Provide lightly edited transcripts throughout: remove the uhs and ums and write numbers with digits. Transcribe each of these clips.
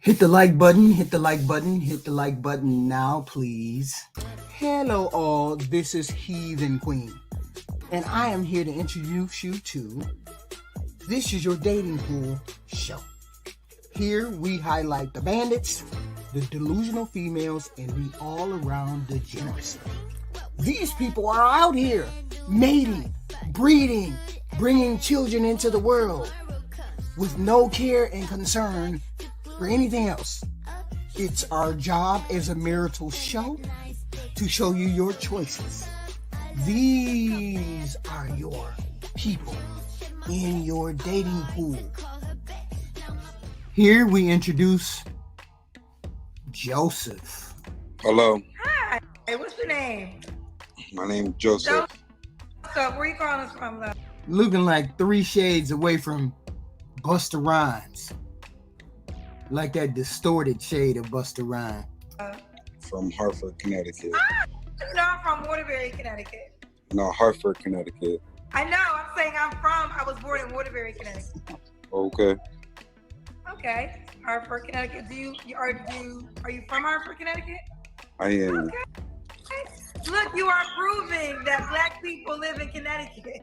Hit the like button, hit the like button, hit the like button now, please. Hello, all. This is Heathen Queen, and I am here to introduce you to This Is Your Dating Pool Show. Here we highlight the bandits, the delusional females, and the all-around degeneracy. These people are out here mating, breeding, bringing children into the world with no care and concern for anything else. It's our job as a marital show to show you your choices. These are your people in your dating pool. Here we introduce Joseph. Hello. Hi, what's your name? My name is Joseph. So where you calling us from, love? Looking like 3 shades away from Busta Rhymes. Like that distorted shade of Busta Rhymes. From Hartford, Connecticut. No, I'm from Waterbury, Connecticut. No, Hartford, Connecticut. I know, I'm saying I was born in Waterbury, Connecticut. Okay. Okay, Hartford, Connecticut. Are you from Hartford, Connecticut? I am. Okay. Look, you are proving that Black people live in Connecticut.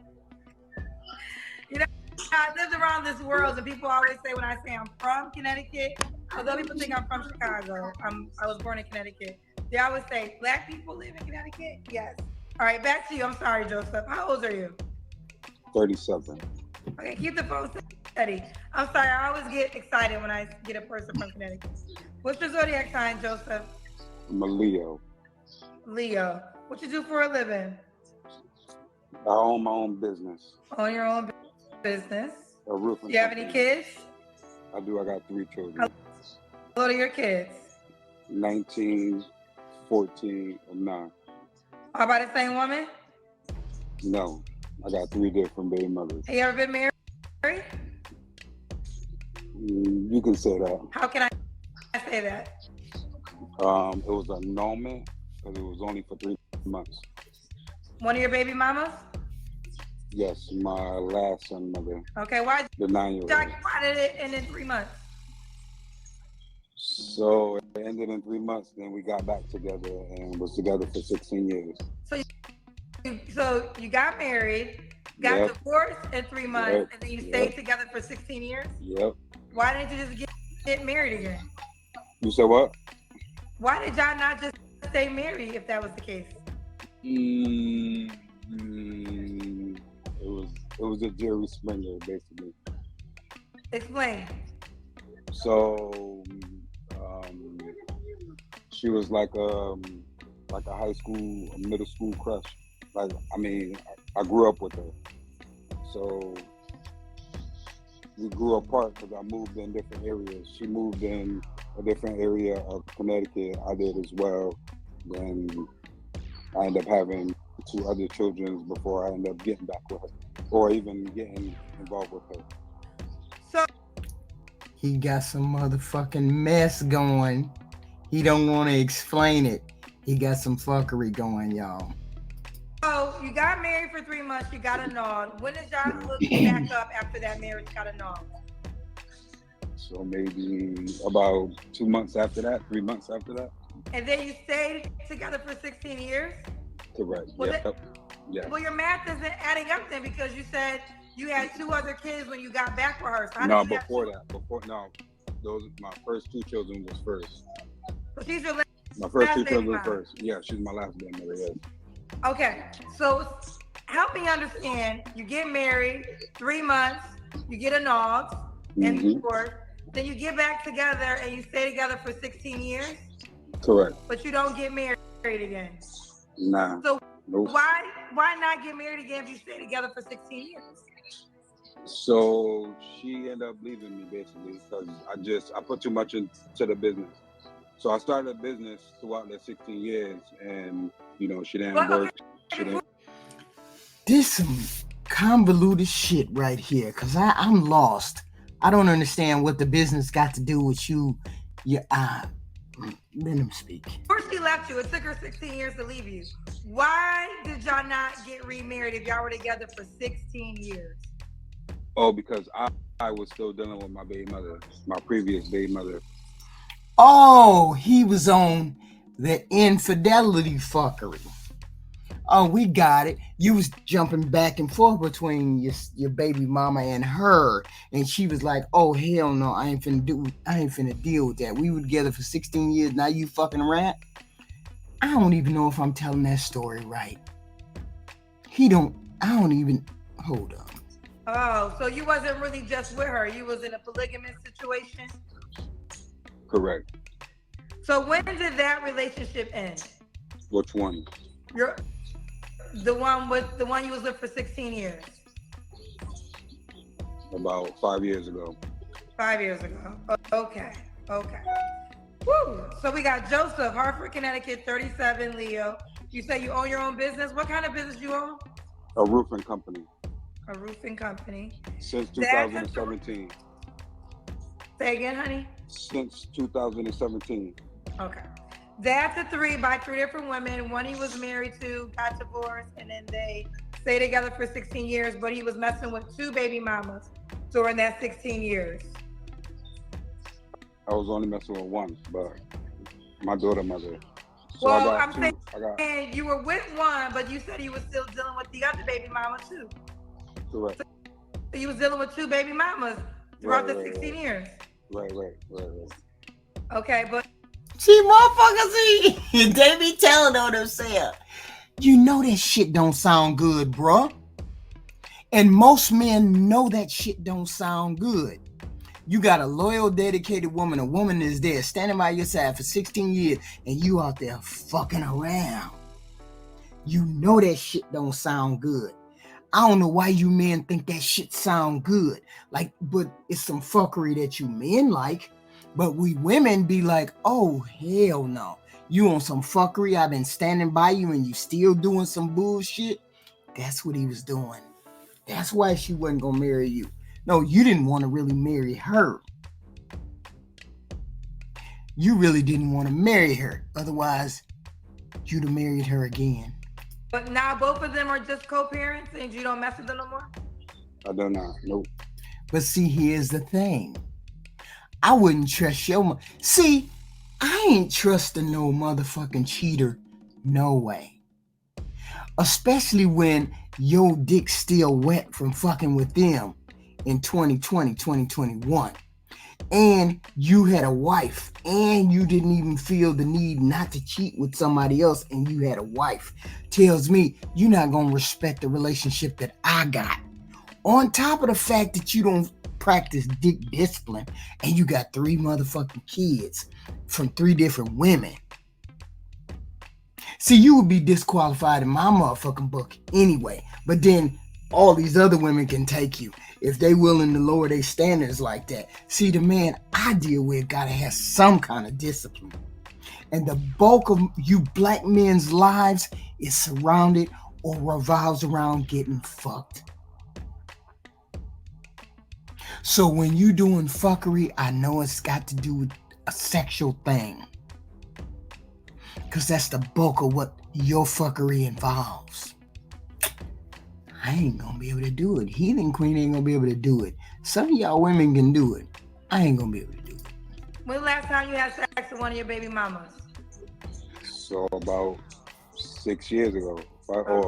You know, I lived around this world, and people always say when I say I'm from Connecticut, although people think I'm from Chicago, I was born in Connecticut. They always say, Black people live in Connecticut? Yes. All right, back to you. I'm sorry, Joseph. How old are you? 37. Okay, keep the phone steady. I'm sorry, I always get excited when I get a person from Connecticut. What's your zodiac sign, Joseph? I'm a Leo. Leo. What you do for a living? I own my own business. Own your own business. A roofing Do you have any company. kids? I do. I got 3 children. How old are your kids? 19, 14, and 9. All by the same woman? No, I got 3 different baby mothers. Have you ever been married? You can say that. How can I say that? It was an annulment because it was only for 3 months. One of your baby mamas? Yes, my last son mother. Okay, why The 9-year-old. why did it end in 3 months? So it ended in 3 months, then we got back together and was together for 16 years. So you got married, got divorced in 3 months, and then you stayed Yep. together for 16 years? Yep. Why didn't you just get married again? You said what? Why did y'all not just stay married if that was the case? It was a Jerry Springer, basically. Explain. So she was like a high school, a middle school crush. I grew up with her. So we grew apart because I moved in different areas. She moved in a different area of Connecticut. I did as well. Then I ended up having 2 other children before I ended up getting back with her, or even getting involved with her. So He got some motherfucking mess going. He don't want to explain it. He got some fuckery going, y'all. you got married for 3 months, you got annulled. When did y'all look back up after that marriage got annulled? So maybe about 2 months after that, 3 months after that. And then you stayed together for 16 years? Correct. Was Yep. Yeah. Well, your math isn't adding up then because you said you had 2 other kids when you got back with her. So No, before that. My first 2 children was first. So she's your last My first 2 baby children mama. first. Yeah, she's my last baby mother, yes. Okay, so help me understand. You get married, 3 months, you get annulled, and divorced. Then you get back together and you stay together for 16 years? Correct. But you don't get married again. Nah. So Nope. why not get married again if you stay together for 16 years? So she ended up leaving me basically because I put too much into the business. So I started a business throughout the 16 years and, she didn't work. This some convoluted shit right here, because I'm lost. I don't understand what the business got to do with you. Let him speak. First she left you. It took her 16 years to leave you. Why did y'all not get remarried if y'all were together for 16 years? Oh, because I was still dealing with my baby mother, my previous baby mother. Oh, he was on the infidelity fuckery. Oh, we got it. You was jumping back and forth between your baby mama and her, and she was like, "Oh hell no, I ain't finna deal with that. We were together for 16 years. Now you fucking around." I don't even know if I'm telling that story right. I don't even. Hold on. Oh, so you wasn't really just with her. You was in a polygamous situation? Correct. So when did that relationship end? Which one? The one you was with for 16 years. About 5 years ago. 5 years ago. Okay. Woo. So we got Joseph, Hartford, Connecticut, 37, Leo. You say you own your own business. What kind of business you own? A roofing company. A roofing company. Since 2017. Say again, honey? Since 2017. Okay. Dad to 3 by 3 different women. One he was married to, got divorced, and then they stayed together for 16 years, but he was messing with 2 baby mamas during that 16 years. I was only messing with one, but my daughter mother. So well, I got I'm saying you were with one, but you said you were still dealing with the other baby mama too. Correct. So you was dealing with 2 baby mamas throughout the 16 years. Right. Okay, but See, motherfuckers, they be telling on themselves. You know that shit don't sound good, bruh. And most men know that shit don't sound good. You got a loyal, dedicated woman. A woman is there standing by your side for 16 years, and you out there fucking around. You know that shit don't sound good. I don't know why you men think that shit sound good. Like, but it's some fuckery that you men like. But we women be like, oh, hell no. You on some fuckery. I've been standing by you and you still doing some bullshit. That's what he was doing. That's why she wasn't going to marry you. No, you didn't want to really marry her. You really didn't want to marry her. Otherwise, you'd have married her again. But now both of them are just co-parents and you don't mess with them no more? I don't know. Nope. But see, here's the thing. I wouldn't trust your... See, I ain't trusting no motherfucking cheater. No way. Especially when your dick's still wet from fucking with them in 2020, 2021. And you had a wife. And you didn't even feel the need not to cheat with somebody else. And you had a wife. Tells me you're not going to respect the relationship that I got. On top of the fact that you don't practice dick discipline and you got 3 motherfucking kids from 3 different women. See, you would be disqualified in my motherfucking book anyway. But then all these other women can take you if they willing to lower their standards like that. See, the man I deal with gotta have some kind of discipline. And the bulk of you black men's lives is surrounded or revolves around getting fucked. So when you doing fuckery, I know it's got to do with a sexual thing. Because that's the bulk of what your fuckery involves. I ain't going to be able to do it. Heathen Queen ain't going to be able to do it. Some of y'all women can do it. I ain't going to be able to do it. When last time you had sex with one of your baby mamas? So about 6 years ago.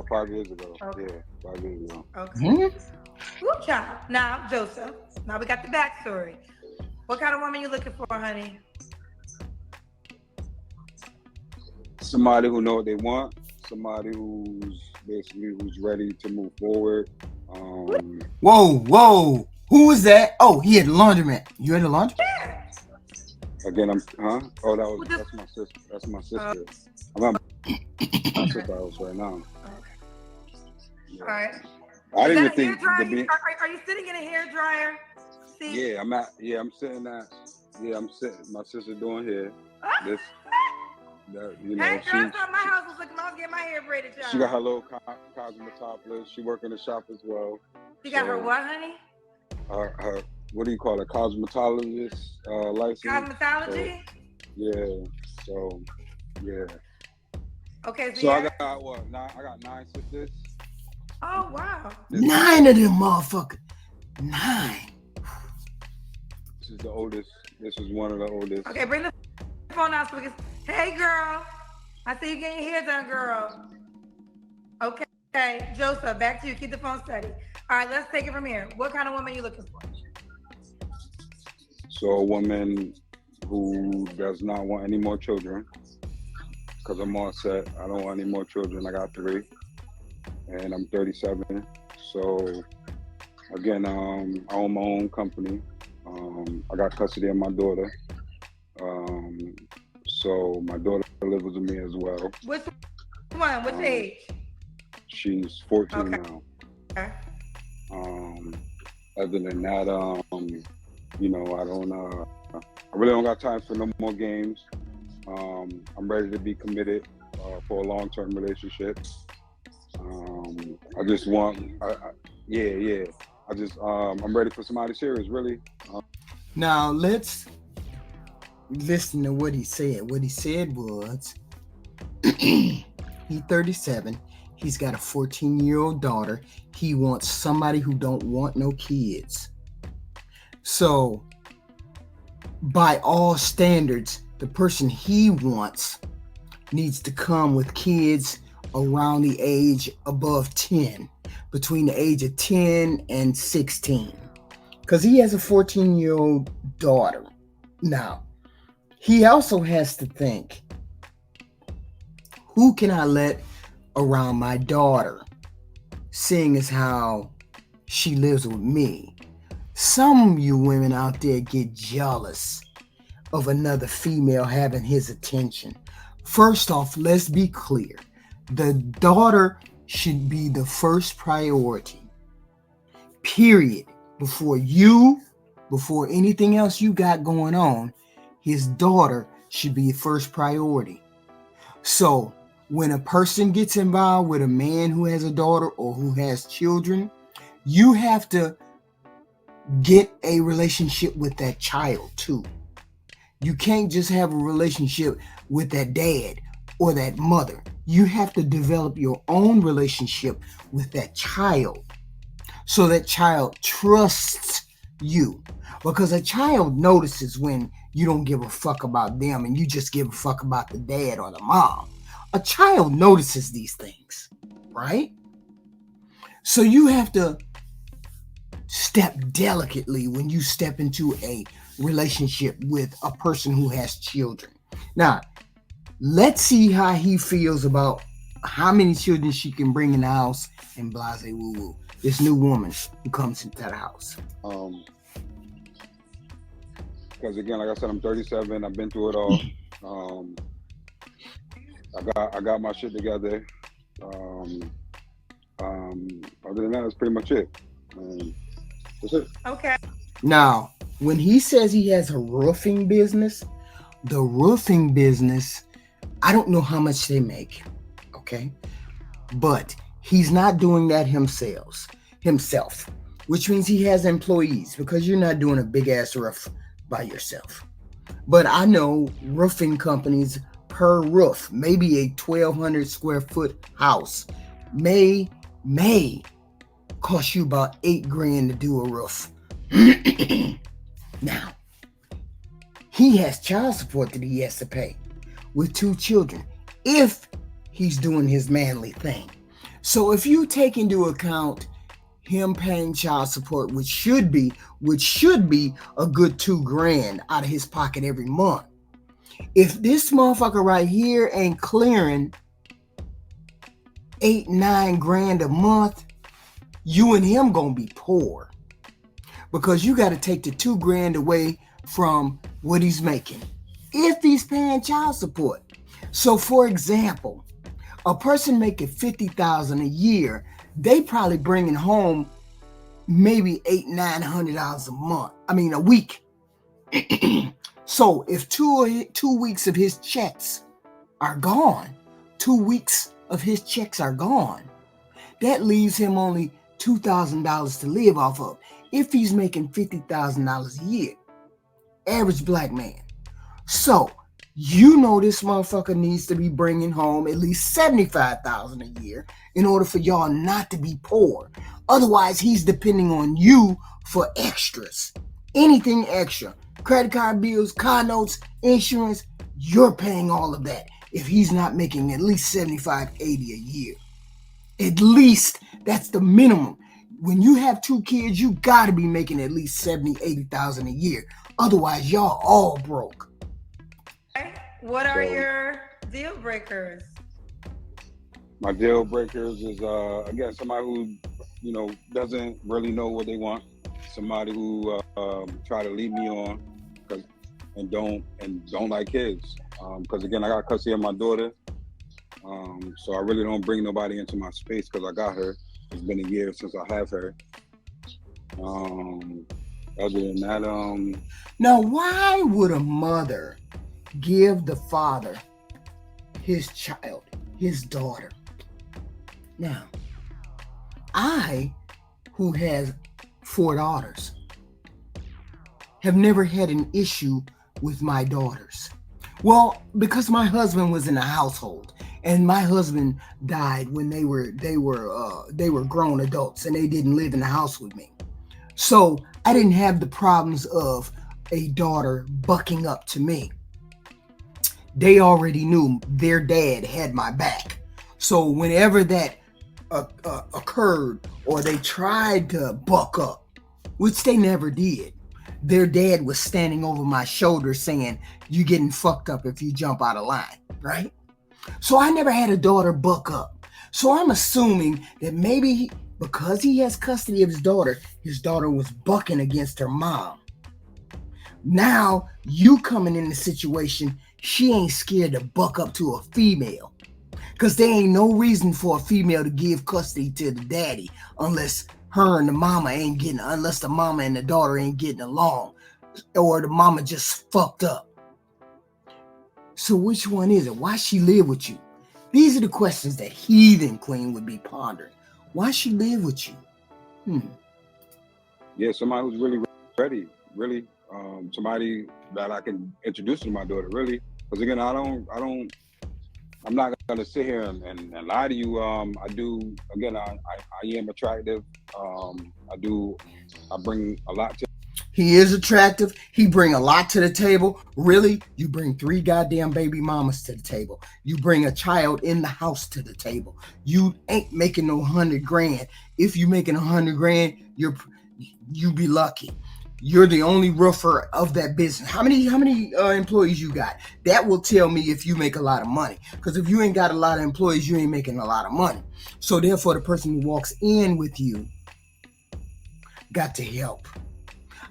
5 years ago. Okay. Yeah, 5 years ago. Okay. Mm-hmm. Good child. Now, Joseph, now we got the backstory. What kind of woman you looking for, honey? Somebody who know what they want. Somebody who's ready to move forward. Whoa. Who was that? Oh, he had the laundromat. You had the laundromat? Yeah. Again, Oh, that's my sister. That's my sister. I'm at my sister's house right now. Yeah. All right. I didn't even think Are you sitting in a hair dryer? See? Yeah, I'm sitting at. Yeah, I'm sitting. My sister doing hair. This. That, you know, hey, girl, that's how my house was looking. I was getting my hair braided, y'all. She got her little cosmetologist. She work in the shop as well. She got her what, honey? Her what do you call it? Cosmetologist license. Cosmetology? So, yeah. Okay, so I got what? I got 9 sisters. Oh, wow. 9 of them motherfuckers. 9. This is the oldest. This is one of the oldest. Okay, bring the phone out so we can. Hey, girl. I see you getting your hair done, girl. Okay, Joseph, back to you. Keep the phone steady. All right, let's take it from here. What kind of woman are you looking for? So a woman who does not want any more children, because I'm all set. I don't want any more children. I got 3, and I'm 37. So again, I own my own company. I got custody of my daughter. So my daughter lives with me as well. Which one? Which age? She's 14 Okay. now. Okay. Other than that, you know, I really don't got time for no more games. I'm ready to be committed for a long-term relationship. I just want, yeah. I'm ready for somebody serious, really. Now let's listen to what he said. What he said was, he's 37. He's got a 14-year-old daughter. He wants somebody who don't want no kids. So, by all standards, the person he wants needs to come with kids around the age above 10, between the age of 10 and 16. Because he has a 14-year-old daughter. Now, he also has to think, who can I let around my daughter, seeing as how she lives with me? Some of you women out there get jealous of another female having his attention. First off, let's be clear. The daughter should be the first priority. Period. Before anything else you got going on, his daughter should be the first priority. So, when a person gets involved with a man who has a daughter or who has children, you have to get a relationship with that child too. You can't just have a relationship with that dad or that mother. You have to develop your own relationship with that child so that child trusts you. Because a child notices when you don't give a fuck about them and you just give a fuck about the dad or the mom. A child notices these things, right? So you have to step delicately when you step into a relationship with a person who has children. Now, let's see how he feels about how many children she can bring in the house and blase woo woo. This new woman who comes into that house. Because again, like I said, I'm 37. I've been through it all. I got my shit together. Other than that, that's pretty much it. That's it. Okay. Now, when he says he has a roofing business, the roofing business, I don't know how much they make, okay? But he's not doing that himself, which means he has employees, because you're not doing a big-ass roof by yourself. But I know roofing companies per roof, maybe a 1,200 square foot house may cost you about $8,000 to do a roof. Now, he has child support that he has to pay with 2 children if he's doing his manly thing. So if you take into account him paying child support, which should be a good $2,000 out of his pocket every month. If this motherfucker right here ain't clearing $8-9 a month, you and him gonna be poor, because you got to take the $2,000 away from what he's making if he's paying child support. So, for example, a person making $50,000 a year, they probably bringing home maybe $800-900 a week. So if two weeks of his checks are gone, that leaves him only $2,000 to live off of if he's making $50,000 a year. Average black man. So, you know this motherfucker needs to be bringing home at least $75,000 a year in order for y'all not to be poor. Otherwise, he's depending on you for extras. Anything extra, credit card bills, car notes, insurance, you're paying all of that if he's not making at least 75, 80 a year. At least that's the minimum. When you have 2 kids, you gotta be making at least 70, 80,000 a year. Otherwise, y'all all broke. What are your deal breakers? My deal breakers is again somebody who, you know, doesn't really know what they want. Somebody who try to lead me on, and don't like kids. Because again, I got custody of my daughter, so I really don't bring nobody into my space because I got her. It's been a year since I have her. Other than that, Now, why would a mother give the father his child, his daughter? Now, I, who has 4 daughters, have never had an issue with my daughters. Well, because my husband was in the household, and my husband died when they were grown adults, and they didn't live in the house with me. So I didn't have the problems of a daughter bucking up to me. They already knew their dad had my back. So whenever that occurred, or they tried to buck up, which they never did, their dad was standing over my shoulder saying, "You getting fucked up if you jump out of line," right? So I never had a daughter buck up. So I'm assuming that maybe because he has custody of his daughter was bucking against her mom. Now you coming in the situation, she ain't scared to buck up to a female. Because there ain't no reason for a female to give custody to the daddy unless her and the mama unless the mama and the daughter ain't getting along, or the mama just fucked up. So which one is it? Why she live with you? These are the questions that Heathen Queen would be pondering. Why she live with you? Yeah, somebody who's really ready, really, somebody that I can introduce to my daughter, really. Because again, I'm not gonna sit here and lie to you. I am attractive. I bring a lot to. He is attractive. He bring a lot to the table. Really, you bring 3 goddamn baby mamas to the table. You bring a child in the house to the table. You ain't making no 100 grand. If you making 100 grand, you be lucky. You're the only roofer of that business. How many employees you got? That will tell me if you make a lot of money. Because if you ain't got a lot of employees, you ain't making a lot of money. So therefore, the person who walks in with you got to help.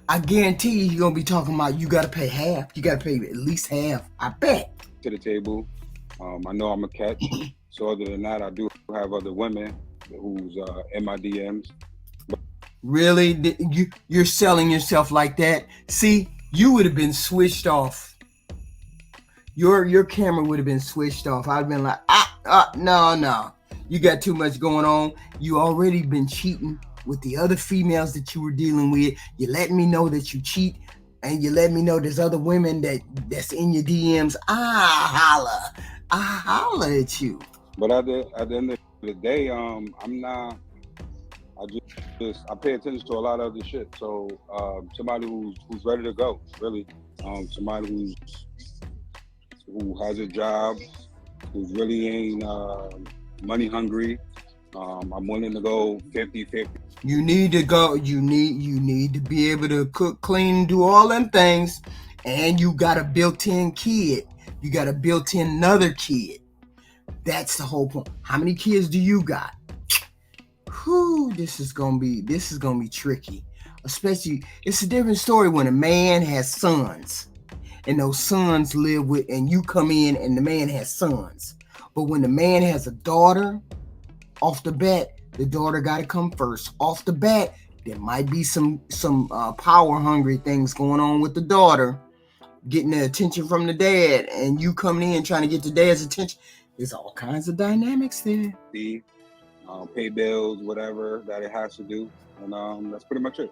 I guarantee you're going to be talking about you got to pay half. You got to pay at least half. I bet. To the table. I know I'm a catch. So other than that, I do have other women who's in my DMs. Really? You're selling yourself like that? See, you would have been switched off. Your camera would have been switched off. I'd have been like, no. You got too much going on. You already been cheating with the other females that you were dealing with. You letting me know that you cheat, and you let me know there's other women that's in your DMs. I holla at you. But at the end of the day, I'm not. I pay attention to a lot of other shit. So somebody who's ready to go, really. Somebody who has a job, who really ain't money hungry. I'm willing to go 50-50. You need to go. You need to be able to cook, clean, do all them things, and you got a built-in kid. You got a built-in another kid. That's the whole point. How many kids do you got? Whew, this is gonna be tricky. Especially, it's a different story when a man has sons, and those sons live with, and you come in and the man has sons. But when the man has a daughter, off the bat, the daughter got to come first. Off the bat, there might be some power hungry things going on with the daughter, getting the attention from the dad, and you coming in trying to get the dad's attention. There's all kinds of dynamics there. Pay bills, whatever that it has to do, and that's pretty much it.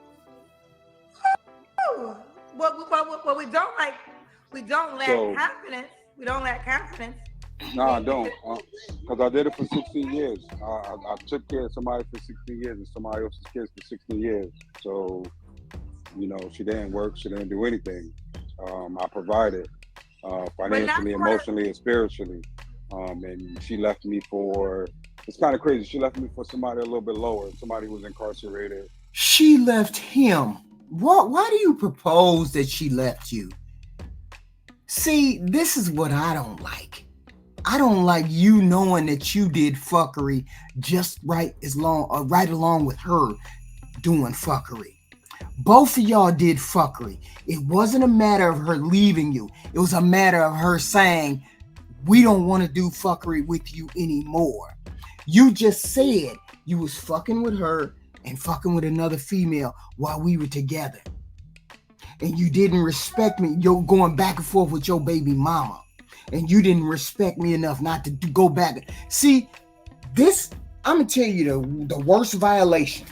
What we don't lack confidence. We don't lack confidence. No, I don't, because I did it for 16 years. I took care of somebody for 16 years and somebody else's kids for 16 years. So You know, she didn't work, she didn't do anything. I provided But not financially, for emotionally, and spiritually. And she left me for, it's kind of crazy. She left me for somebody a little bit lower, somebody who was incarcerated. She left him. What? Why do you propose that she left you? See, this is what I don't like. I don't like you knowing that you did fuckery just right along with her doing fuckery. Both of y'all did fuckery. It wasn't a matter of her leaving you. It was a matter of her saying, we don't want to do fuckery with you anymore. You just said you was fucking with her and fucking with another female while we were together. And you didn't respect me. You're going back and forth with your baby mama. And you didn't respect me enough not to go back. See, this, I'm going to tell you the worst violation.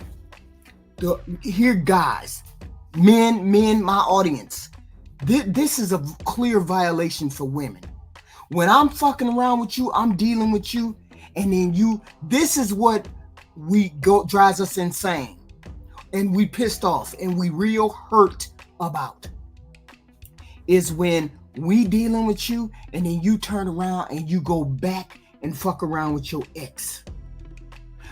Here, guys, men, my audience, this is a clear violation for women. When I'm fucking around with you, I'm dealing with you, and then this is what drives us insane, and we pissed off, and we real hurt about, is when we dealing with you, and then you turn around and you go back and fuck around with your ex.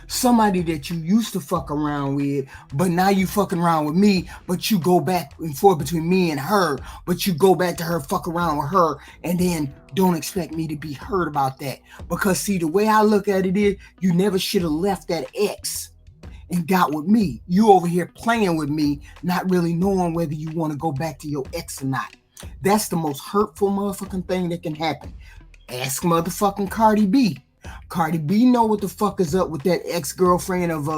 Somebody that you used to fuck around with, but now you fucking around with me, but you go back and forth between me and her, but you go back to her, fuck around with her, and then don't expect me to be hurt about that. Because see, the way I look at it is, you never should have left that ex and got with me. You over here playing with me, not really knowing whether you want to go back to your ex or not. That's the most hurtful motherfucking thing that can happen. Ask motherfucking Cardi B. Cardi B know what the fuck is up with that ex-girlfriend of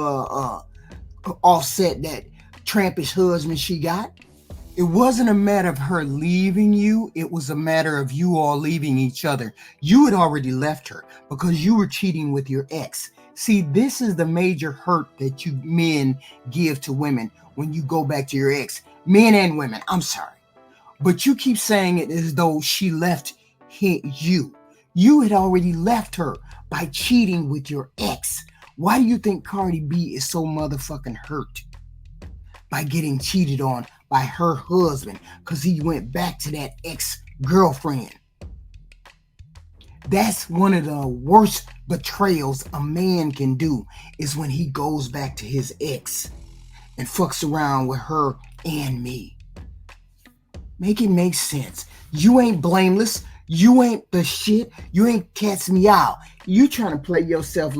Offset, that trampish husband she got. It wasn't a matter of her leaving you. It was a matter of you all leaving each other. You had already left her because you were cheating with your ex. See, this is the major hurt that you men give to women when you go back to your ex. Men and women, I'm sorry. But you keep saying it as though she left you. You had already left her by cheating with your ex. Why do you think Cardi B is so motherfucking hurt by getting cheated on by her husband? Because he went back to that ex-girlfriend. That's one of the worst betrayals a man can do, is when he goes back to his ex and fucks around with her and me. Make it make sense. You ain't blameless. You ain't the shit. You ain't catch me out. You trying to play yourself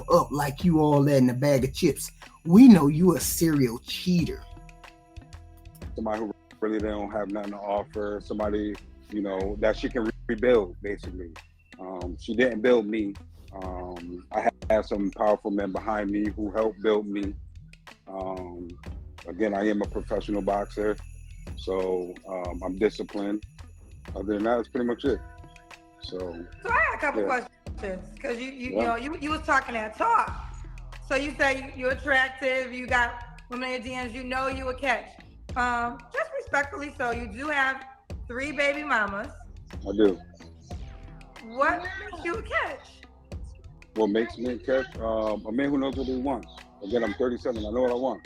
up like you all that in a bag of chips. We know you a serial cheater. Somebody who really don't have nothing to offer. Somebody, you know, that she can rebuild, basically. She didn't build me. I have some powerful men behind me who helped build me. Again, I am a professional boxer, so I'm disciplined. Other than that, that's pretty much it. So I had a couple questions, because you know, you was talking that talk. So you say you're attractive, you got women in your DMs, you know you a catch. Just respectfully, so you do have 3 baby mamas. I do. What makes you a catch? What makes me a catch? A man who knows what he wants. Again, I'm 37. I know what I want.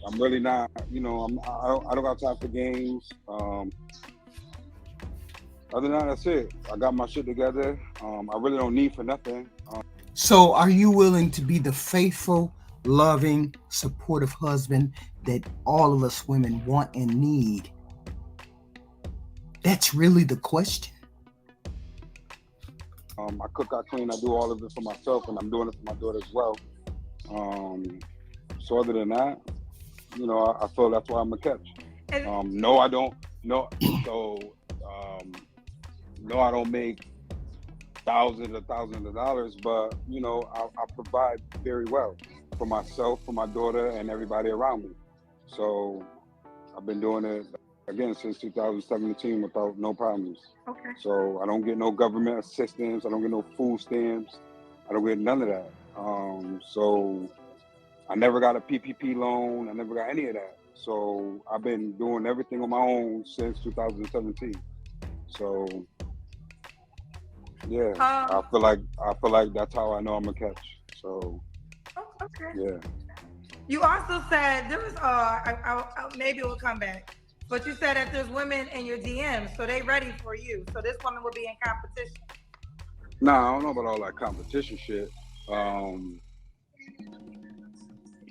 I'm really not, you know, I don't got time for games. Other than that, that's it. I got my shit together. I really don't need for nothing. So are you willing to be the faithful, loving, supportive husband that all of us women want and need? That's really the question. I cook, I clean, I do all of it for myself, and I'm doing it for my daughter as well. So other than that, you know, I feel that's why I'm a catch. No, I don't. No, so no, I don't make thousands of dollars, but you know, I provide very well for myself, for my daughter, and everybody around me. So I've been doing it again since 2017 without no problems. Okay. So I don't get no government assistance. I don't get no food stamps. I don't get none of that. So I never got a PPP loan. I never got any of that. So I've been doing everything on my own since 2017. So yeah, I feel like that's how I know I'm a catch. So okay. yeah. You also said there was, maybe it will come back, but you said that there's women in your DMs, so they ready for you. So this woman will be in competition. Nah, I don't know about all that competition shit.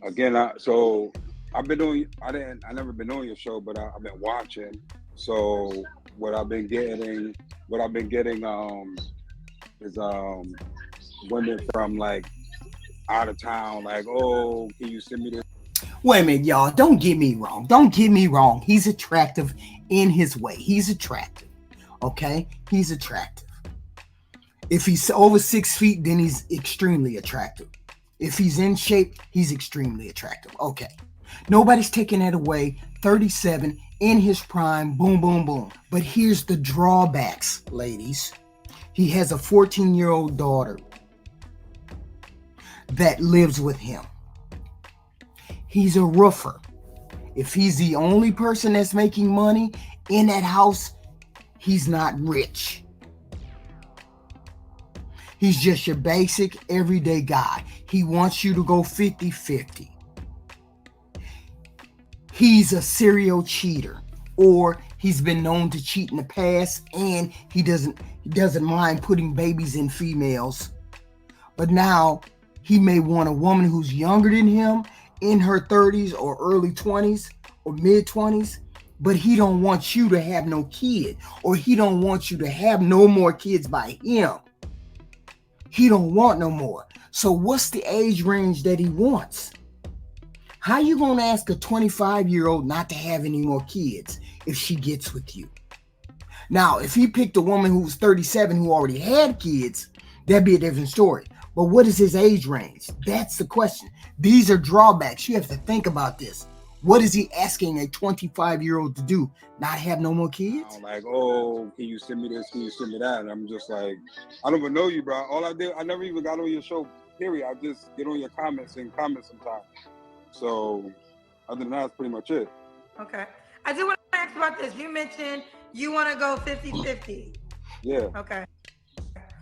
Again, I've been doing. I never been on your show, but I've been watching. So what I've been getting is women from like out of town, like, oh, can you send me this? Wait a minute, y'all. Don't get me wrong. Don't get me wrong. He's attractive in his way. He's attractive. Okay? He's attractive. If he's over 6 feet, then he's extremely attractive. If he's in shape, he's extremely attractive. Okay. Nobody's taking that away. 37, in his prime, boom, boom, boom. But here's the drawbacks, ladies. He has a 14-year-old daughter that lives with him. He's a roofer. If he's the only person that's making money in that house, he's not rich. He's just your basic, everyday guy. He wants you to go 50-50. He's a serial cheater, or he's been known to cheat in the past, and he doesn't mind putting babies in females. But now he may want a woman who's younger than him, in her 30s or early 20s or mid 20s, but he don't want you to have no kid, or he don't want you to have no more kids by him. He don't want no more. So what's the age range that he wants? How you gonna ask a 25-year-old not to have any more kids if she gets with you? Now, if he picked a woman who was 37 who already had kids, that'd be a different story. But what is his age range? That's the question. These are drawbacks. You have to think about this. What is he asking a 25-year-old to do? Not have no more kids? I'm like, oh, can you send me this? Can you send me that? And I'm just like, I don't even know you, bro. All I did, I never even got on your show, period. I just get on your comments and comment sometimes. So other than that, that's pretty much it. Okay. I do want to ask about this. You mentioned you want to go 50-50. Yeah. Okay.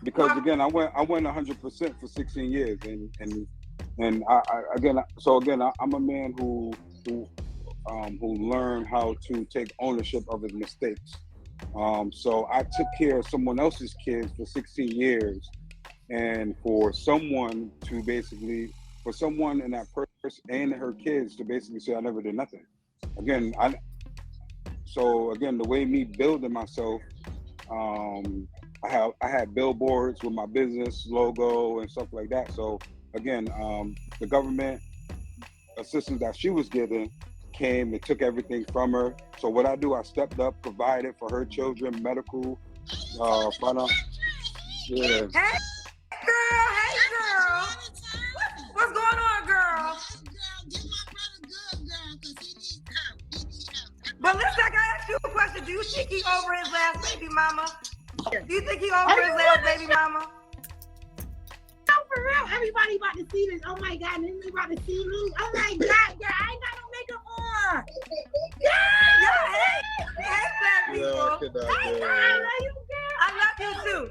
Because again, I went 100% for 16 years, and I'm a man who learned how to take ownership of his mistakes. So I took care of someone else's kids for 16 years, and for someone in that person and her kids to basically say I never did nothing. Again, the way me building myself, I had billboards with my business logo and stuff like that. So again, the government assistance that she was given came and took everything from her. So what I do, I stepped up, provided for her children, medical, finance. Yeah. Hey girl. What's going on, girl? But listen, I gotta ask you a question. Do you think he over his last baby mama? Do you think he over his last baby mama? No, for real. Everybody about to see this. Oh my God, everybody about to see me. Oh my God, girl, I ain't got no makeup on. Yeah, hey, black people. I love you too.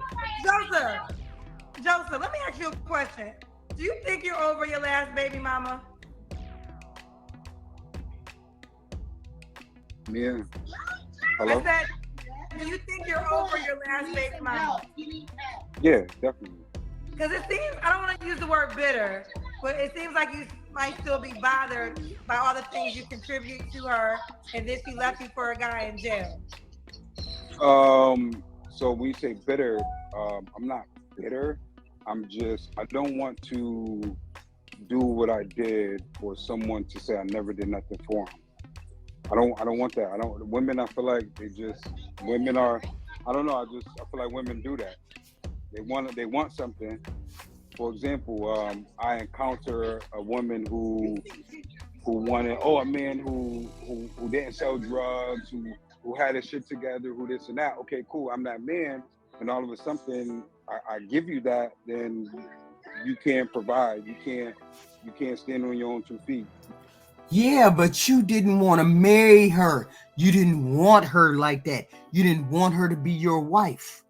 Joseph, let me ask you a question. Do you think you're over your last baby mama? Yeah. Hello? I said, do you think you're over your last baby mama? Yeah, definitely. Because it seems, I don't want to use the word bitter, but it seems like you might still be bothered by all the things you contribute to her, and then she left you for a guy in jail. So when you say bitter, I'm not bitter. I don't want to do what I did for someone to say I never did nothing for him. I don't want that. Women, I feel like women are, I don't know, I feel like women do that. They want something. For example, I encounter a woman who wanted, a man who didn't sell drugs, who had his shit together, who this and that. Okay, cool, I'm that man. And all of a sudden, I give you that, then you can't provide. You can't stand on your own 2 feet. Yeah, but you didn't want to marry her. You didn't want her like that. You didn't want her to be your wife.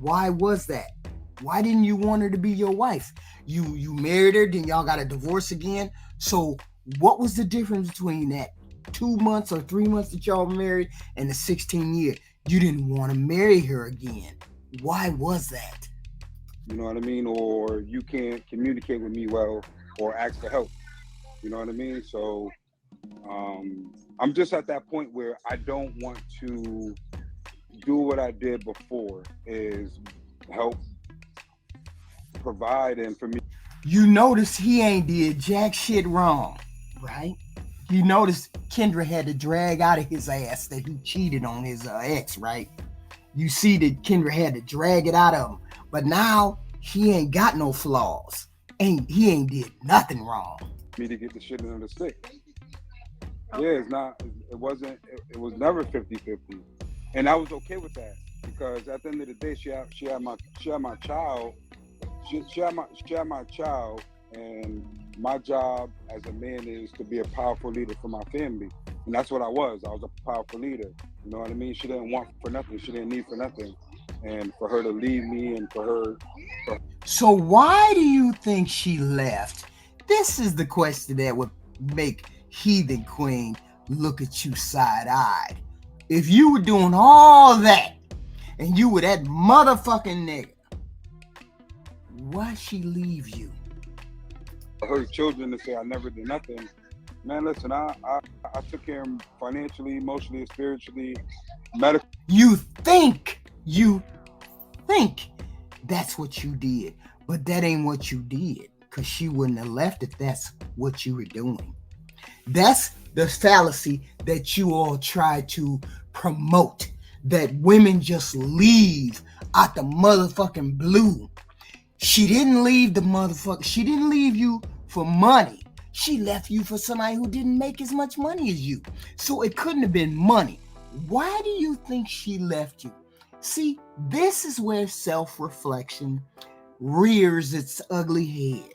Why was that? Why didn't you want her to be your wife? You married her, then y'all got a divorce again. So What was the difference between that 2 months or 3 months that y'all were married and the 16 years? You didn't want to marry her again. Why was that? You know what I mean? Or you can't communicate with me well or ask for help. You know what I mean? So I'm just at that point where I don't want to do what I did before, is help provide. And for me, You notice he ain't did jack shit wrong, right? You notice Kendra had to drag out of his ass that he cheated on his ex, right? You see that Kendra had to drag it out of him. But now he ain't got no flaws. He ain't did nothing wrong. me to get the shit into the stick. Okay. Yeah, it was never 50-50. And I was okay with that, because at the end of the day, she had my child. She had my child, and my job as a man is to be a powerful leader for my family. And that's what I was. I was a powerful leader. You know what I mean? She didn't want for nothing. She didn't need for nothing. And for her to leave me, and for her. So why do you think she left? This is the question that would make Heathen Queen look at you side-eyed. If you were doing all that and you were that motherfucking nigga, why she leave you? For her children to say I never did nothing. Man, listen, I took care of them financially, emotionally, spiritually, medically. You think that's what you did, but that ain't what you did, because she wouldn't have left if that's what you were doing. That's the fallacy that you all try to promote, that women just leave out the motherfucking blue. She didn't leave she didn't leave you for money. She left you for somebody who didn't make as much money as you. So it couldn't have been money. Why do you think she left you? See, this is where self-reflection rears its ugly head.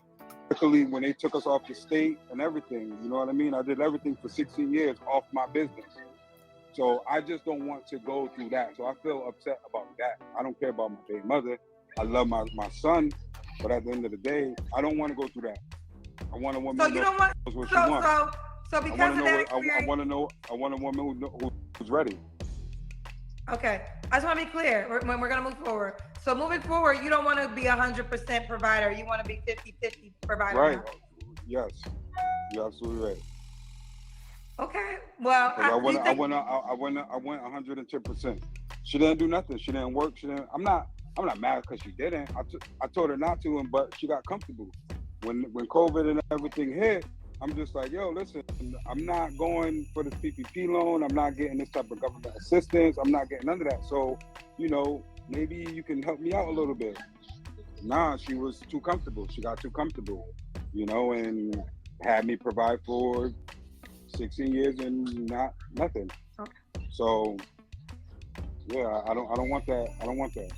When they took us off the state and everything, you know what I mean? I did everything for 16 years off my business. So I just don't want to go through that. So I feel upset about that. I don't care about my baby mother. I love my son, but at the end of the day, I don't want to go through that. I want a woman who knows what she wants. So because of that experience, I want a woman who's ready. Okay, I just want to be clear when we're going to move forward. So moving forward, you don't want to be 100% provider. You want to be 50-50 provider. Right. Now. Yes. You're absolutely right. Okay. Well, I went 110%. She didn't do nothing. She didn't work. I'm not mad because she didn't. I told her not to, but she got comfortable. When COVID and everything hit, I'm just like, yo, listen, I'm not going for this PPP loan. I'm not getting this type of government assistance. I'm not getting none of that. So, maybe you can help me out a little bit. Nah, she was too comfortable. She got too comfortable, and had me provide for 16 years and nothing. Okay. So, yeah, I don't want that. I don't want that.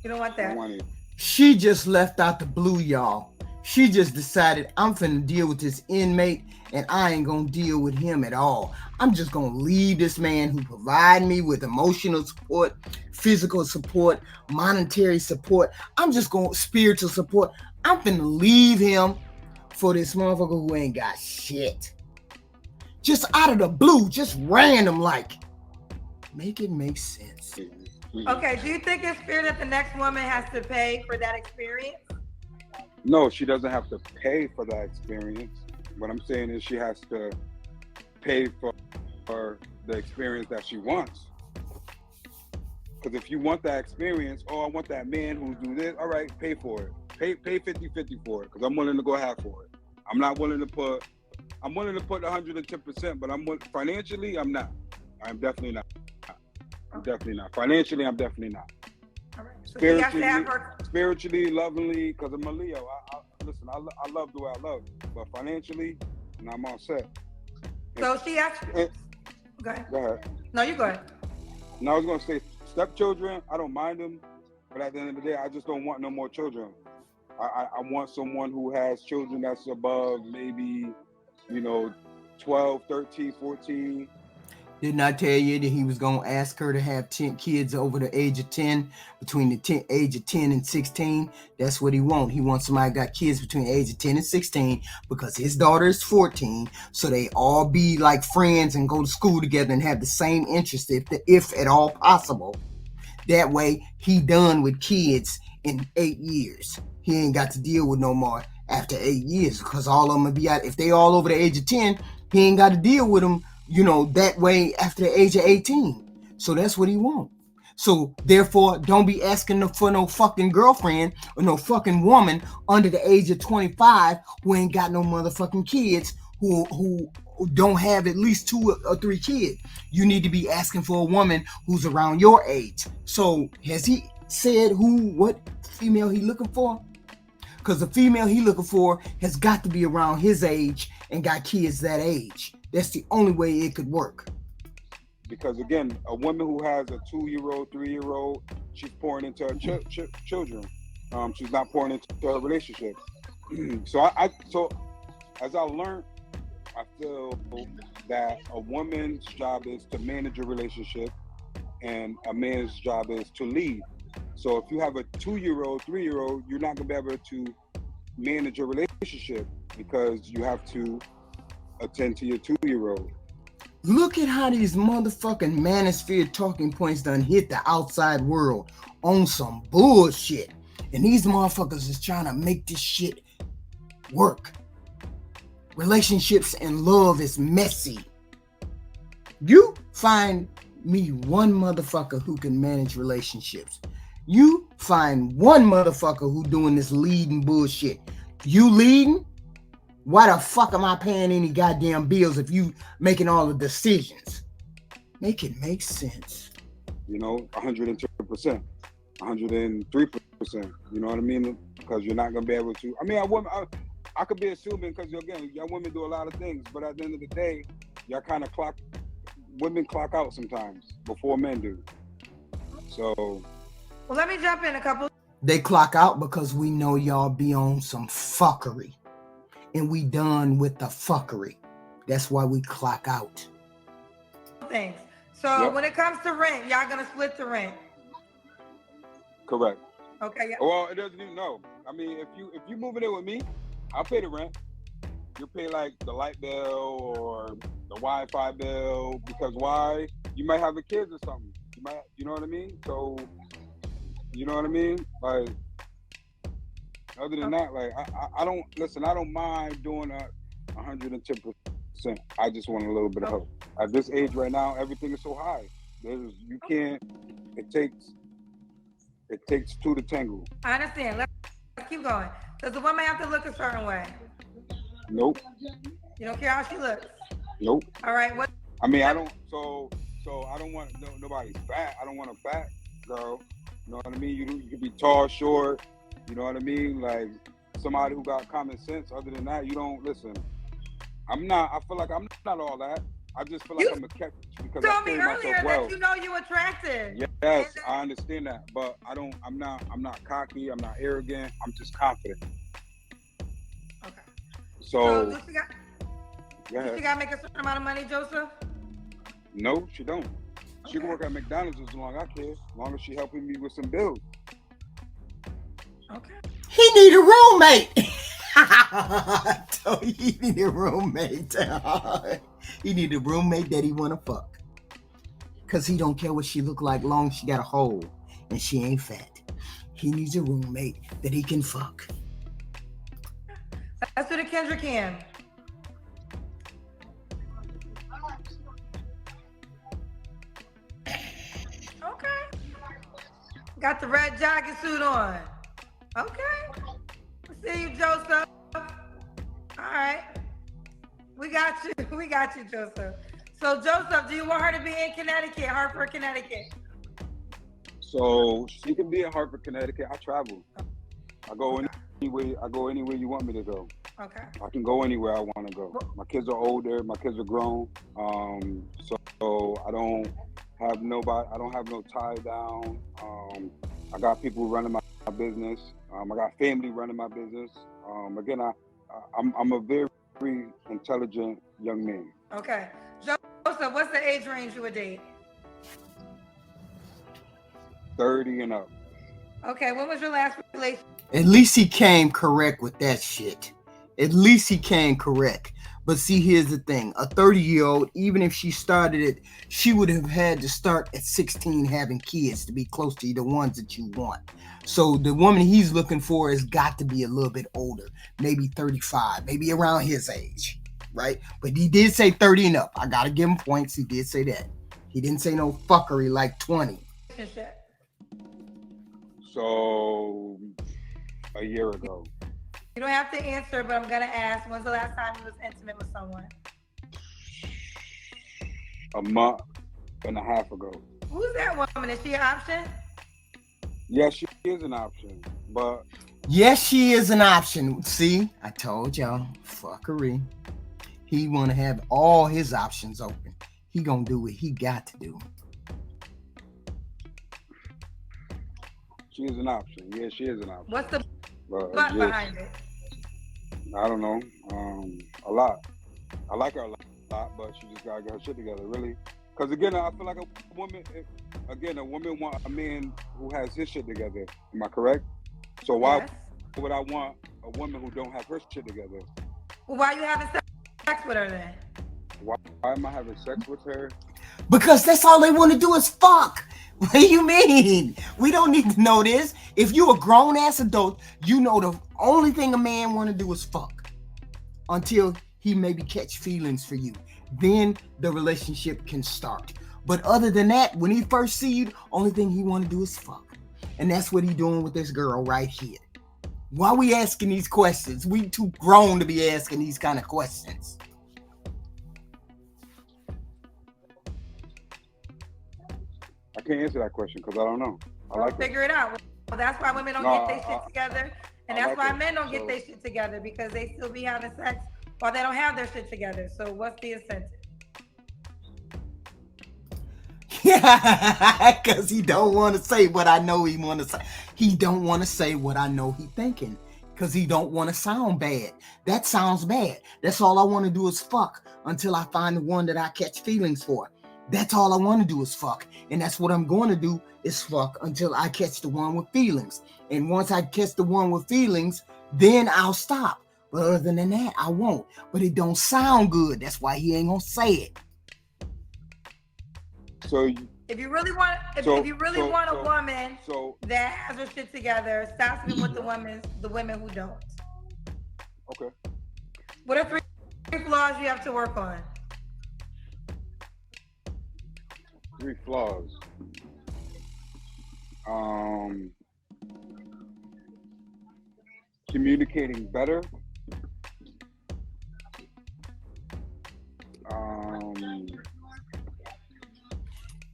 You don't want that. I don't want it. She just left out the blue, y'all. She just decided, I'm finna deal with this inmate and I ain't gonna deal with him at all. I'm just gonna leave this man who provided me with emotional support, physical support, monetary support. I'm just gonna spiritual support. I'm finna leave him for this motherfucker who ain't got shit. Just out of the blue, just random like. Make it make sense. Okay, do you think it's fair that the next woman has to pay for that experience? No, she doesn't have to pay for that experience. What I'm saying is she has to pay for the experience that she wants. Because if you want that experience, I want that man who do this, all right, pay for it. Pay 50-50 for it, because I'm willing to go half for it. I'm willing to put 110%, but financially, I'm not. I'm definitely not. Definitely not. Financially, I'm definitely not. All right. So spiritually, lovingly, because I'm a Leo. Listen, I love the way I love, but financially, I'm all set. So she actually. Go ahead. No, you go ahead. No, I was gonna say stepchildren. I don't mind them, but at the end of the day, I just don't want no more children. I want someone who has children that's above maybe, 12, 13, 14. Didn't I tell you that he was going to ask her to have 10 kids over the age of 10, between the age of 10 and 16? That's what he wants. He wants somebody got kids between the age of 10 and 16 because his daughter is 14, so they all be like friends and go to school together and have the same interest if at all possible. That way, he done with kids in 8 years. He ain't got to deal with no more after 8 years because all of them will be out. If they all over the age of 10, he ain't got to deal with them, that way after the age of 18. So that's what he want. So therefore, don't be asking for no fucking girlfriend or no fucking woman under the age of 25 who ain't got no motherfucking kids, who don't have at least 2 or 3 kids. You need to be asking for a woman who's around your age. So has he said what female he looking for? Because the female he looking for has got to be around his age and got kids that age. That's the only way it could work. Because again, a woman who has a 2-year-old, 3-year-old, she's pouring into her children. She's not pouring into her relationship. So as I learned, I feel that a woman's job is to manage a relationship and a man's job is to lead. So if you have a 2-year-old, 3-year-old, you're not going to be able to manage a relationship because you have to attend to your 2-year-old. Look at how these motherfucking manosphere talking points done hit the outside world on some bullshit. And these motherfuckers is trying to make this shit work. Relationships and love is messy. You find me one motherfucker who can manage relationships. You find one motherfucker who doing this leading bullshit. You leading? Why the fuck am I paying any goddamn bills if you making all the decisions? Make it make sense. 102%, 103%. You know what I mean? Because you're not gonna be able to. I mean, I could be assuming because again, y'all women do a lot of things, but at the end of the day, y'all kind of women clock out sometimes before men do. So. Well, let me jump in a couple. They clock out because we know y'all be on some fuckery. And we done with the fuckery. That's why we clock out. Things. So when it comes to rent, y'all gonna split the rent? Correct. Okay. Yeah. Well, it doesn't even know. I mean, if you moving in with me, I'll pay the rent. You'll pay like the light bill or the Wi-Fi bill because why? You might have the kids or something. You know what I mean? So, you know what I mean? Like. Other than that, like I don't mind doing 110%. I just want a little bit of help. At this age right now, everything is so high. You can't. It takes 2 to tango. I understand. Let's keep going. Does the woman have to look a certain way? Nope. You don't care how she looks? Nope. All right. What? I mean, I don't. So I don't want nobody fat. I don't want a fat girl. You know what I mean? You can be tall, short. You know what I mean? Like somebody who got common sense. Other than that, you don't listen. I feel like I'm not all that. I just feel like I'm a catch because I carry myself well. That you know you're attractive. Yes, I understand that, but I'm not cocky. I'm not arrogant. I'm just confident. Okay. So does she got to make a certain amount of money, Joseph? No, she don't. She can work at McDonald's as long as I care. As long as she helping me with some bills. Okay. He need a roommate. He need a roommate. He need a roommate that he wanna fuck. Cause he don't care what she look like, long as she got a hole and she ain't fat. He needs a roommate that he can fuck. That's what a Kendra can. Okay. Got the red jogging suit on. Okay. See you, Joseph. All right. We got you, Joseph. So, Joseph, do you want her to be in Connecticut, Hartford, Connecticut? So she can be in Hartford, Connecticut. I travel. I go anywhere you want me to go. Okay. I can go anywhere I want to go. My kids are older. My kids are grown. So I don't have nobody. I don't have no tie down. I got people running my business. I got family running my business. Again, I'm a very intelligent young man. Okay. Joseph, Joseph, what's the age range you would date? 30 and up. Okay, when was your last relationship? At least he came correct with that shit. At least he came correct. But see, here's the thing. A 30-year-old, even if she started it, she would have had to start at 16 having kids to be close to the ones that you want. So the woman he's looking for has got to be a little bit older, maybe 35, maybe around his age, right? But he did say 30 and up. I got to give him points. He did say that. He didn't say no fuckery like 20. So, a year ago. You don't have to answer, but I'm going to ask, when's the last time you was intimate with someone? A month and a half ago. Who's that woman? Is she an option? Yes, she is an option, but... Yes, she is an option. See, I told y'all, fuckery. He want to have all his options open. He gonna do what he got to do. She is an option. Yeah, she is an option. What's the but behind it? I don't know. A lot. I like her a lot, but she just gotta get her shit together, really. Because again, I feel like a woman wants a man who has his shit together. Am I correct? So why would I want a woman who don't have her shit together? Well, why are you having sex with her then? Why am I having sex with her? Because that's all they want to do is fuck. What do you mean? We don't need to know this. If you a grown-ass adult, you know the only thing a man want to do is fuck. Until he maybe catch feelings for you. Then the relationship can start. But other than that, when he first see you, only thing he want to do is fuck. And that's what he doing with this girl right here. Why we asking these questions? We too grown to be asking these kind of questions. I can't answer that question because I don't know. Figure it out. Well, that's why women don't get their shit together. And that's why men don't get their shit together, because they still be having sex while they don't have their shit together. So what's the incentive? Yeah, because he don't want to say what I know he want to say. He don't want to say what I know he thinking, because he don't want to sound bad. That sounds bad. That's all I want to do is fuck until I find the one that I catch feelings for. That's all I want to do is fuck. And that's what I'm going to do is fuck until I catch the one with feelings. And once I catch the one with feelings, then I'll stop. But other than that, I won't. But it don't sound good. That's why he ain't going to say it. So if you really want a woman that has her shit together, stop sleeping with the women who don't. Okay. What are three flaws you have to work on? 3 flaws. Communicating better.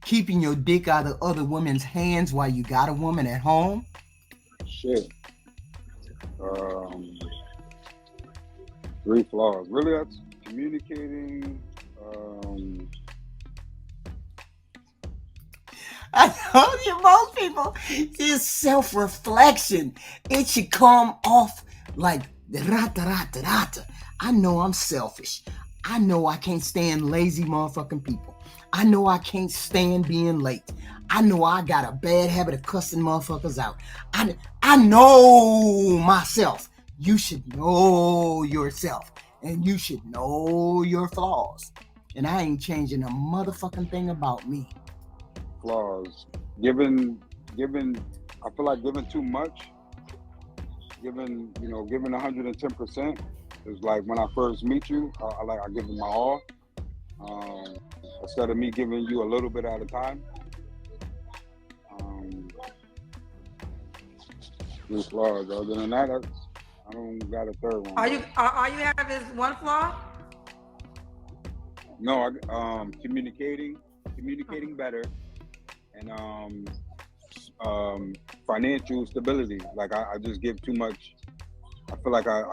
Keeping your dick out of other women's hands while you got a woman at home. Shit. 3 flaws. Really, that's communicating. I told you, most people, it's self-reflection. It should come off like rata. I know I'm selfish. I know I can't stand lazy motherfucking people. I know I can't stand being late. I know I got a bad habit of cussing motherfuckers out. I know myself. You should know yourself. And you should know your flaws. And I ain't changing a motherfucking thing about me. Flaws. Giving. I feel like giving too much. Giving 110% is like when I first meet you. I give it my all. Instead of me giving you a little bit at a time. 3 flaws. Other than that, I don't got a third one. All you have is 1 flaw? No, communicating better, and financial stability. Like I just give too much. I feel like I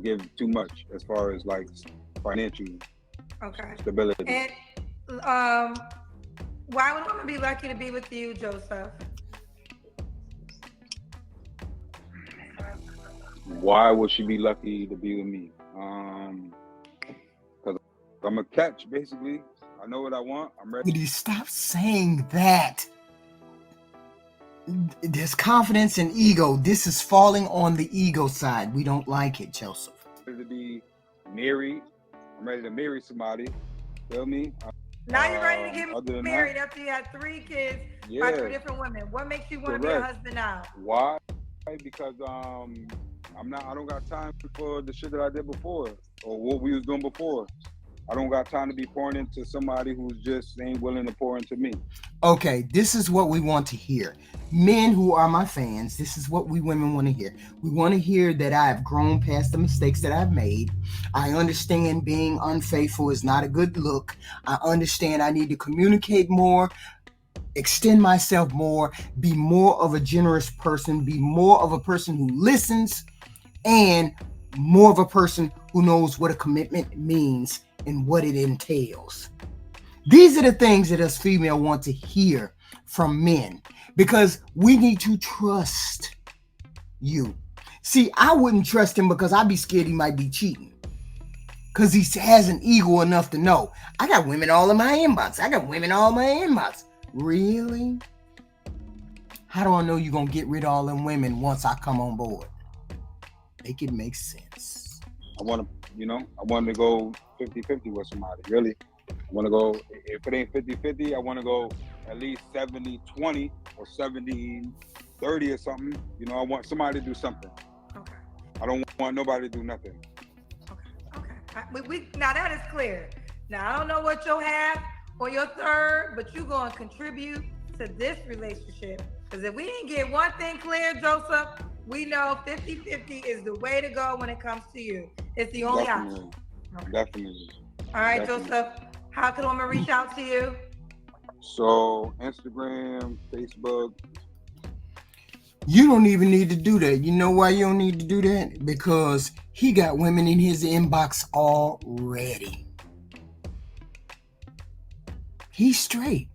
give too much as far as like financial stability. And why would a woman be lucky to be with you, Joseph? Why would she be lucky to be with me? Because I'm a catch, basically. I know what I want. I'm ready. Would you stop saying that? There's confidence and ego. This is falling on the ego side. We don't like it, Joseph. To be married. I'm ready to marry somebody. Feel me? Now you're ready to Other get than married that, after you had 3 kids yeah. by 3 different women. What makes you want to be a Correct. husband now? Why? Because I don't got time for the shit that I did before or what we was doing before. I don't got time to be pouring into somebody who's just ain't willing to pour into me. Okay, this is what we want to hear. Men who are my fans, this is what we women want to hear. We want to hear that I have grown past the mistakes that I've made. I understand being unfaithful is not a good look. I understand I need to communicate more, extend myself more, be more of a generous person, be more of a person who listens, and more of a person who knows what a commitment means and what it entails. These are the things that us female want to hear from men, because we need to trust you. See, I wouldn't trust him because I'd be scared he might be cheating, because he has an ego enough to know, I got women all in my inbox. Really? How do I know you're going to get rid of all them women once I come on board? Make it make sense. I want to go 50-50 with somebody, really. I want to go, if it ain't 50-50, I want to go at least 70-20 or 70-30 or something. You know, I want somebody to do something. Okay. I don't want nobody to do nothing. Okay. Now that is clear. Now I don't know what you'll have or your third, but you're going to contribute to this relationship. Because if we didn't get one thing clear, Joseph, we know 50-50 is the way to go when it comes to you. It's the only option. Okay. Definitely. All right, Definitely. Joseph, how can a woman reach out to you? So, Instagram, Facebook. You don't even need to do that. You know why you don't need to do that? Because he got women in his inbox already. He's straight.